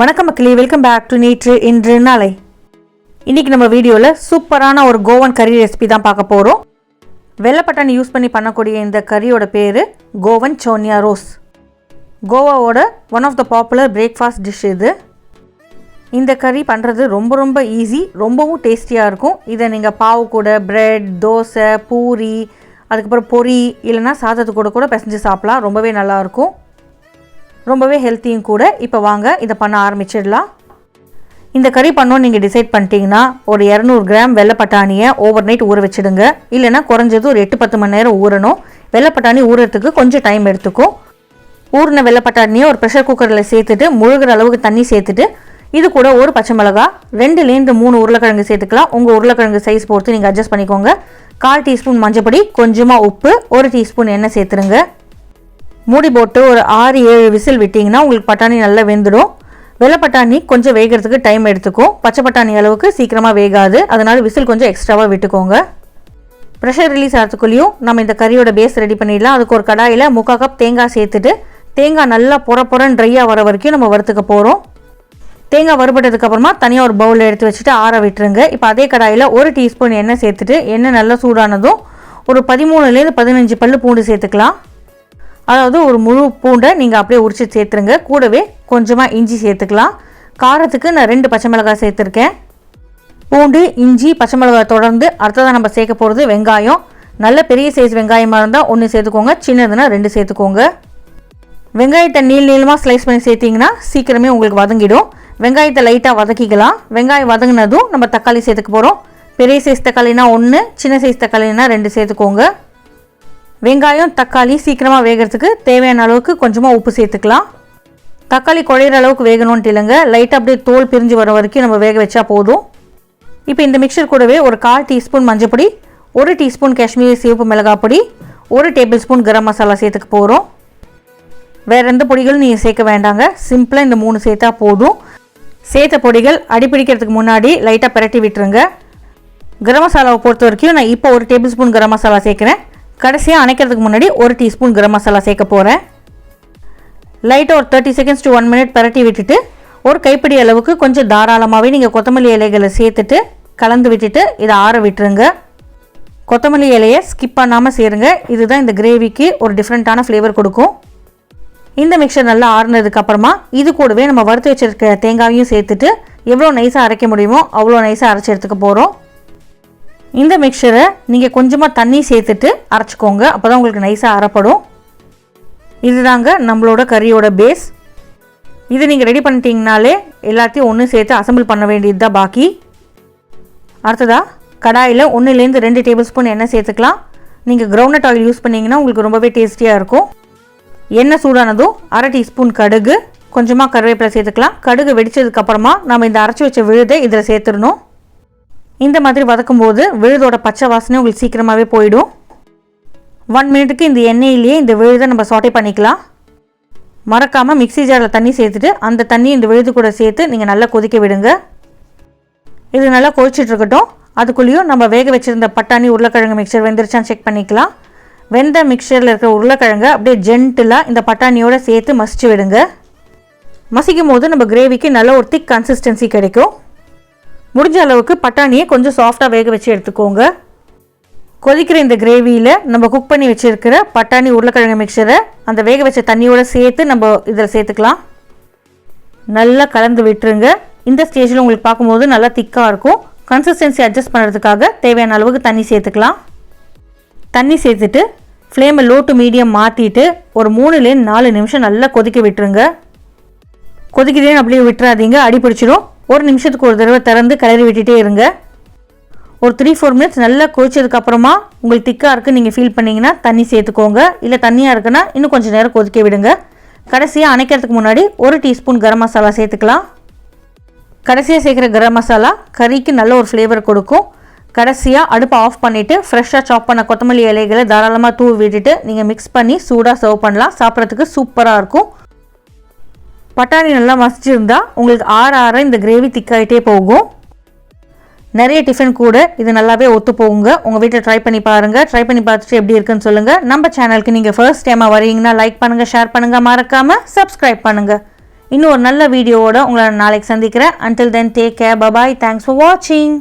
வணக்கம் மக்களே, welcome back to NINI-NetruIndruNalai. இன்றைக்கி நம்ம வீடியோவில் சூப்பரான ஒரு கோவன் கறி ரெசிபி தான் பார்க்க போகிறோம். வெள்ளை பட்டாணி யூஸ் பண்ணி பண்ணக்கூடிய இந்த கறியோட பேர் கோவன் சோன்யா ரோஸ். கோவாவோட one of the popular breakfast dish இது. இந்த கறி பண்ணுறது ரொம்ப ஈஸி, ரொம்பவும் டேஸ்டியாக இருக்கும். இதை நீங்கள் பாவு கூட பிரெட், தோசை, பூரி, அதுக்கப்புறம் பொரி இல்லைனா சாதத்து கூட பிசைஞ்சு சாப்பிடலாம். ரொம்பவே நல்லாயிருக்கும், ரொம்பவே ஹெல்த்தியும் கூட. இப்போ வாங்க இதை பண்ண ஆரம்பிச்சிடலாம். இந்த கறி பண்ணோன்னு நீங்கள் டிசைட் பண்ணிட்டீங்கன்னா ஒரு 200 கிராம் வெள்ளை பட்டாணியை ஓவர் நைட் ஊற வச்சுடுங்க. இல்லைனா குறைஞ்சது ஒரு 8-10 மணி நேரம் ஊறணும். வெள்ளை பட்டாணி ஊறுறதுக்கு கொஞ்சம் டைம் எடுத்துக்கும். ஊறின வெள்ளை பட்டாணியை ஒரு ப்ரெஷர் குக்கரில் சேர்த்துட்டு முழுகிற அளவுக்கு தண்ணி சேர்த்துட்டு இது கூட ஒரு பச்சை மிளகா, 2-3 உருளைக்கிழங்கு சேர்த்துக்கலாம். உங்கள் உருளைக்கிழங்கு சைஸ் பொறுத்து நீங்கள் அட்ஜஸ்ட் பண்ணிக்கோங்க. 1/4 டீஸ்பூன் மஞ்சப்பொடி, கொஞ்சமாக உப்பு, 1 டீஸ்பூன் எண்ணெய் சேர்த்துருங்க. மூடி போட்டு ஒரு 6-7 விசில் விட்டிங்கன்னா உங்களுக்கு பட்டாணி நல்லா வெந்துடும். வெள்ளை பட்டாணி கொஞ்சம் வேகிறதுக்கு டைம் எடுத்துக்கும். பச்சை பட்டாணி அளவுக்கு சீக்கிரமாக வேகாது. அதனால் விசில் கொஞ்சம் எக்ஸ்ட்ராவாக விட்டுக்கோங்க. ப்ரெஷர் ரிலீஸ் ஆகிறதுக்குள்ளேயும் நம்ம இந்த கறியோட பேஸ் ரெடி பண்ணிடலாம். அதுக்கு ஒரு கடாயில் 3/4 கப் தேங்காய் சேர்த்துட்டு தேங்காய் நல்லா பொறன்னு ட்ரையாக வர வரைக்கும் நம்ம வறுத்துக்க போகிறோம். தேங்காய் வறுபட்டதுக்கப்புறமா தனியாக ஒரு பவுலில் எடுத்து வச்சுட்டு ஆற விட்டுருங்க. இப்போ அதே கடாயில் 1 டீஸ்பூன் எண்ணெய் சேர்த்துட்டு எண்ணெய் நல்லா சூடானதும் ஒரு 13-15 பல்லு பூண்டு சேர்த்துக்கலாம். அதாவது ஒரு முழு பூண்டை நீங்கள் அப்படியே உரிச்சு சேர்த்துருங்க. கூடவே கொஞ்சமாக இஞ்சி சேர்த்துக்கலாம். காரத்துக்கு நான் 2 பச்சை மிளகாய் சேர்த்துருக்கேன். பூண்டு, இஞ்சி, பச்சை மிளகாய் தொடர்ந்து அடுத்ததான் நம்ம சேர்க்க போகிறது வெங்காயம். நல்ல பெரிய சைஸ் வெங்காயமாக இருந்தால் 1 சேர்த்துக்கோங்க, சின்னதுன்னா 2 சேர்த்துக்கோங்க. வெங்காயத்தை நீளமாக ஸ்லைஸ் பண்ணி சேர்த்திங்கன்னா சீக்கிரமே உங்களுக்கு வதங்கிடும். வெங்காயத்தை லைட்டாக வதக்கிக்கலாம். வெங்காயம் வதங்கினதும் நம்ம தக்காளி சேர்த்துக்க போகிறோம். பெரிய சைஸ் தக்காளினா 1, சின்ன சைஸ் தக்காளினா 2 சேர்த்துக்கோங்க. வெங்காயம் தக்காளி சீக்கிரமாக வேகிறதுக்கு தேவையான அளவுக்கு கொஞ்சமாக உப்பு சேர்த்துக்கலாம். தக்காளி குழையிற அளவுக்கு வேகணும்னு இல்லைங்க, லைட்டாக அப்படியே தோல் பிரிஞ்சு வர வரைக்கும் நம்ம வேக வச்சா போதும். இப்போ இந்த மிக்சர் கூடவே ஒரு 1/4 டீஸ்பூன் மஞ்சப்பொடி, 1 டீஸ்பூன் காஷ்மீரி சிவப்பு மிளகாய் பொடி, 1 டேபிள் ஸ்பூன் கரம் மசாலா சேர்த்துக்க போகிறோம். வேறு எந்த பொடிகளும் நீங்கள் சேர்க்க வேண்டாங்க, சிம்பிளாக இந்த 3 சேர்த்தா போதும். சேர்த்த பொடிகள் அடிப்பிடிக்கிறதுக்கு முன்னாடி லைட்டாக பிரட்டி விட்டுருங்க. கரம் மசாலாவை பொறுத்த வரைக்கும் நான் இப்போ 1 டேபிள் ஸ்பூன் கரம் மசாலா சேர்க்குறேன். கடைசியாக அணைக்கிறதுக்கு முன்னாடி 1 டீஸ்பூன் கரம் மசாலா சேர்க்க போகிறேன். லைட்டாக ஒரு 30 செகண்ட்ஸ் to 1 மினிட் பரட்டி விட்டுட்டு ஒரு கைப்பிடி அளவுக்கு கொஞ்சம் தாராளமாகவே நீங்கள் கொத்தமல்லி இலைகளை சேர்த்துட்டு கலந்து விட்டுட்டு இதை ஆற விட்டுருங்க. கொத்தமல்லி இலையை ஸ்கிப் பண்ணாமல் சேருங்க. இதுதான் இந்த கிரேவிக்கு ஒரு டிஃப்ரெண்ட்டான ஃப்ளேவர் கொடுக்கும். இந்த மிக்சர் நல்லா ஆறுனதுக்கப்புறமா இது கூடவே நம்ம வறுத்து வச்சுருக்க தேங்காயும் சேர்த்துட்டு எவ்வளோ நைஸாக அரைக்க முடியுமோ அவ்வளோ நைஸாக அரைச்சி எடுத்துக்க போகிறோம். இந்த மிக்சரை நீங்கள் கொஞ்சமாக தண்ணி சேர்த்துட்டு அரைச்சிக்கோங்க, அப்போ தான் உங்களுக்கு நைஸாக அரைப்படும். இதுதாங்க நம்மளோட கறியோட பேஸ். இது நீங்கள் ரெடி பண்ணிட்டீங்கனாலே எல்லாத்தையும் ஒன்று சேர்த்து அசம்பிள் பண்ண வேண்டியது தான் பாக்கி. அடுத்ததாக கடாயில் 1-2 டேபிள் ஸ்பூன் எண்ணெய் சேர்த்துக்கலாம். நீங்கள் கிரவுண்ட்நட் ஆயில் யூஸ் பண்ணிங்கன்னா உங்களுக்கு ரொம்பவே டேஸ்டியாக இருக்கும். எண்ணெய் சூடானதும் 1/2 டீஸ்பூன் கடுகு, கொஞ்சமாக கருவேப்பிலை சேர்த்துக்கலாம். கடுகு வெடித்ததுக்கப்புறமா நம்ம இந்த அரைச்சி வச்ச விழுதை இதில் சேர்த்துடணும். இந்த மாதிரி வதக்கும் போது விழுதோட பச்சை வாசனை உங்களுக்கு சீக்கிரமாகவே போயிடும். 1 மினிட்டுக்கு இந்த எண்ணெயிலேயே இந்த விழுதை நம்ம சாட்டே பண்ணிக்கலாம். மறக்காமல் மிக்ஸி ஜாரில் தண்ணி சேர்த்துட்டு அந்த தண்ணி இந்த விழுது கூட சேர்த்து நீங்கள் நல்லா கொதிக்க விடுங்க. இது நல்லா கொதிச்சிட்ருக்கட்டும். அதுக்குள்ளேயும் நம்ம வேக வச்சுருந்த பட்டாணி உருளைக்கிழங்கு மிக்சர் வெந்துருச்சான்னு செக் பண்ணிக்கலாம். வெந்த மிக்சரில் இருக்கிற உருளைக்கிழங்கு அப்படியே ஜென்டிலாக இந்த பட்டாணியோடு சேர்த்து மசிச்சு விடுங்க. மசிக்கும் போது நம்ம கிரேவிக்கு நல்ல ஒரு திக் கன்சிஸ்டன்சி கிடைக்கும். முடிஞ்ச அளவுக்கு பட்டாணியை கொஞ்சம் சாஃப்டாக வேக வச்சு எடுத்துக்கோங்க. கொதிக்கிற இந்த கிரேவியில் நம்ம குக் பண்ணி வச்சுருக்கிற பட்டாணி உருளைக்கிழங்கு மிக்சரை அந்த வேக வச்ச தண்ணியோடு சேர்த்து நம்ம இதில் சேர்த்துக்கலாம். நல்லா கலந்து விட்டுருங்க. இந்த ஸ்டேஜில் உங்களுக்கு பார்க்கும்போது நல்லா திக்காக இருக்கும். கன்சிஸ்டன்சி அட்ஜஸ்ட் பண்ணுறதுக்காக தேவையான அளவுக்கு தண்ணி சேர்த்துக்கலாம். தண்ணி சேர்த்துட்டு ஃப்ளேமை லோ டு மீடியம் மாற்றிட்டு ஒரு 3-4 நிமிஷம் நல்லா கொதிக்க விட்டுருங்க. கொதிக்கிறேன்னு அப்படியே விட்டுறாதீங்க, அடி பிடிச்சிடும். 1 நிமிஷத்துக்கு ஒரு தடவை திறந்து கிளறி விட்டுட்டே இருங்க. ஒரு 3-4 மினிட்ஸ் நல்லா கொதிச்சதுக்கப்புறமா உங்களுக்கு திக்காக இருக்குது நீங்கள் ஃபீல் பண்ணிங்கன்னா தண்ணி சேர்த்துக்கோங்க. இல்லை தண்ணியாக இருக்குன்னா இன்னும் கொஞ்சம் நேரம் கொதிக்க விடுங்க. கடைசியாக அணைக்கிறதுக்கு முன்னாடி 1 டீஸ்பூன் கரம் மசாலா சேர்த்துக்கலாம். கடைசியாக சேர்க்குற கரம் மசாலா கறிக்கு நல்ல ஒரு ஃப்ளேவர் கொடுக்கும். கடைசியாக அடுப்பை ஆஃப் பண்ணிவிட்டு ஃப்ரெஷ்ஷாக சாப் பண்ண கொத்தமல்லி இலைகளை தாராளமாக தூவி விட்டுட்டு நீங்கள் மிக்ஸ் பண்ணி சூடாக சர்வ் பண்ணலாம். சாப்பிட்றதுக்கு சூப்பராக இருக்கும். பட்டாணி நல்லா மசிச்சிருந்தா உங்களுக்கு ஆற இந்த கிரேவி திக்காயிட்டே போகும். நிறைய டிஃபன் கூட இது நல்லாவே ஒத்து போகுங்க. உங்கள் வீட்டில் ட்ரை பண்ணி பாருங்கள். ட்ரை பண்ணி பார்த்துட்டு எப்படி இருக்குன்னு சொல்லுங்கள். நம்ம சேனலுக்கு நீங்கள் ஃபர்ஸ்ட் டைமாக வரீங்கன்னா லைக் பண்ணுங்கள், ஷேர் பண்ணுங்கள், மறக்காமல் சப்ஸ்கிரைப் பண்ணுங்கள். இன்னும் ஒரு நல்ல வீடியோவோட உங்களை நாளைக்கு சந்திக்கிறேன். Until then, take care. Bye bye. Thanks for watching.